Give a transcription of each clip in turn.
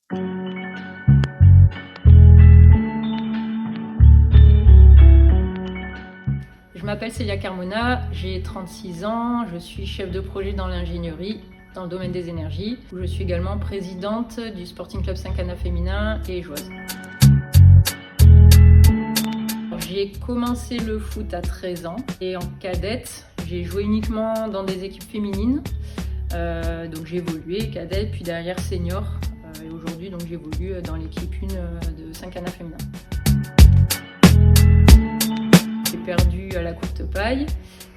Je m'appelle Célia Carmona, j'ai 36 ans, je suis chef de projet dans l'ingénierie, dans le domaine des énergies. Je suis également présidente du Sporting Club Saint-Cana féminin et joueuse. J'ai commencé le foot à 13 ans et en cadette, j'ai joué uniquement dans des équipes féminines. Donc j'ai évolué cadette, puis derrière senior. Et aujourd'hui, donc j'évolue dans l'équipe 1 de Saint-Cana féminin. J'ai perdu à la courte paille,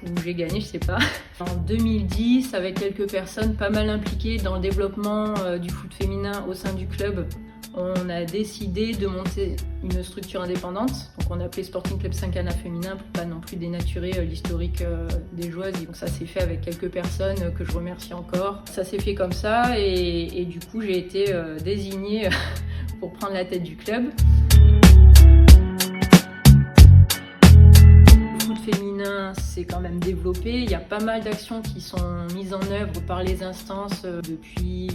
ou j'ai gagné, je sais pas. En 2010, avec quelques personnes pas mal impliquées dans le développement du foot féminin au sein du club, on a décidé de monter une structure indépendante. Donc on a appelé Sporting Club Saint-Cana féminin pour pas non plus dénaturer l'historique des joueuses. Et donc ça s'est fait avec quelques personnes que je remercie encore. Ça s'est fait comme ça et du coup j'ai été désignée pour prendre la tête du club. Le foot féminin s'est quand même développé. Il y a pas mal d'actions qui sont mises en œuvre par les instances depuis,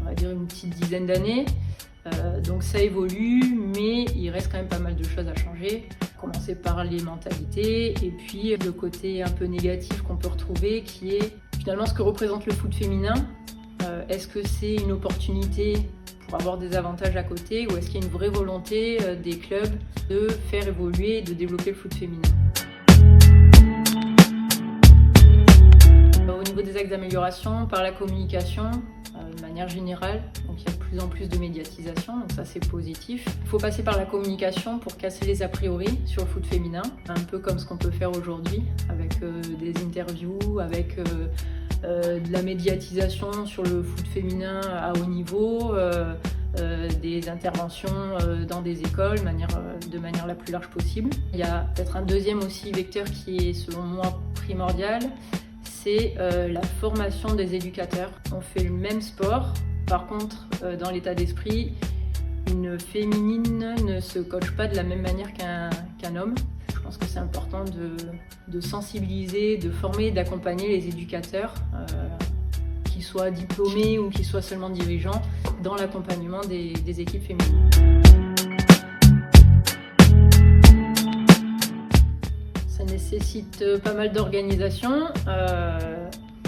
on va dire, une petite dizaine d'années. Donc ça évolue, mais il reste quand même pas mal de choses à changer. Commencer par les mentalités et puis le côté un peu négatif qu'on peut retrouver qui est finalement ce que représente le foot féminin. Est-ce que c'est une opportunité pour avoir des avantages à côté ou est-ce qu'il y a une vraie volonté des clubs de faire évoluer et de développer le foot féminin? Au niveau des axes d'amélioration, par la communication, de manière générale, donc il y a de plus en plus de médiatisation, donc ça c'est positif. Il faut passer par la communication pour casser les a priori sur le foot féminin, un peu comme ce qu'on peut faire aujourd'hui avec des interviews, avec de la médiatisation sur le foot féminin à haut niveau, des interventions dans des écoles de manière la plus large possible. Il y a peut-être un deuxième aussi vecteur qui est selon moi primordial, c'est la formation des éducateurs. On fait le même sport, par contre, dans l'état d'esprit, une féminine ne se coache pas de la même manière qu'un homme. Je pense que c'est important de sensibiliser, de former, d'accompagner les éducateurs, qu'ils soient diplômés ou qu'ils soient seulement dirigeants, dans l'accompagnement des équipes féminines. Ça nécessite pas mal d'organisation.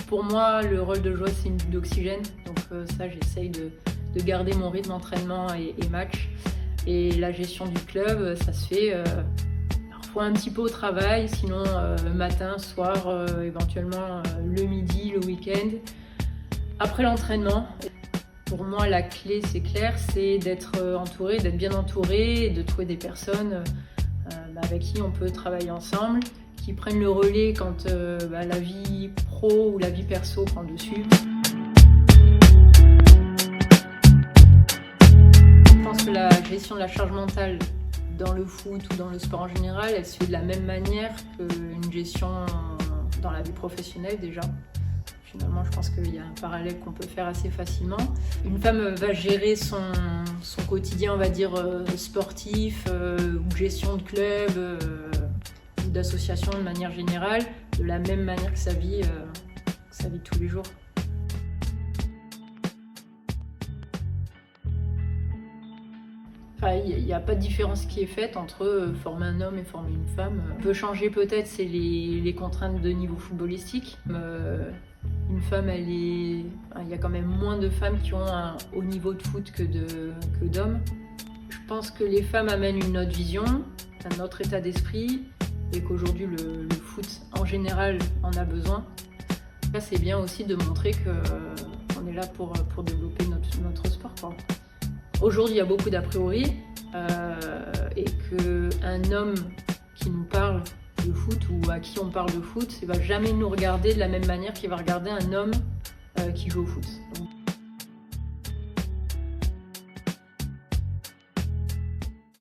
Pour moi, le rôle de joueuse, c'est une bulle d'oxygène. Donc ça, j'essaye de garder mon rythme d'entraînement et match. Et la gestion du club, ça se fait parfois un petit peu au travail, sinon matin, soir, éventuellement le midi, le week-end. Après l'entraînement, pour moi, la clé, c'est clair, c'est d'être entouré, d'être bien entouré, et de trouver des personnes avec qui on peut travailler ensemble, qui prennent le relais quand la vie pro ou la vie perso prend le dessus. Je pense que la gestion de la charge mentale dans le foot ou dans le sport en général, elle se fait de la même manière qu'une gestion dans la vie professionnelle déjà. Finalement, je pense qu'il y a un parallèle qu'on peut faire assez facilement. Une femme va gérer son quotidien, on va dire, sportif, ou gestion de club, ou d'association de manière générale, de la même manière que sa vie de tous les jours. Enfin, il n'y a pas de différence qui est faite entre former un homme et former une femme. Ce qui peut changer peut-être, c'est les contraintes de niveau footballistique. Une femme, il y a quand même moins de femmes qui ont un haut niveau de foot que d'hommes. Je pense que les femmes amènent une autre vision, un autre état d'esprit, et qu'aujourd'hui le foot en général en a besoin. Là, c'est bien aussi de montrer qu'on est là pour développer notre sport, quoi. Aujourd'hui, il y a beaucoup d'a priori, et qu'un homme qui nous parle de foot ou à qui on parle de foot, il ne va jamais nous regarder de la même manière qu'il va regarder un homme qui joue au foot. Donc,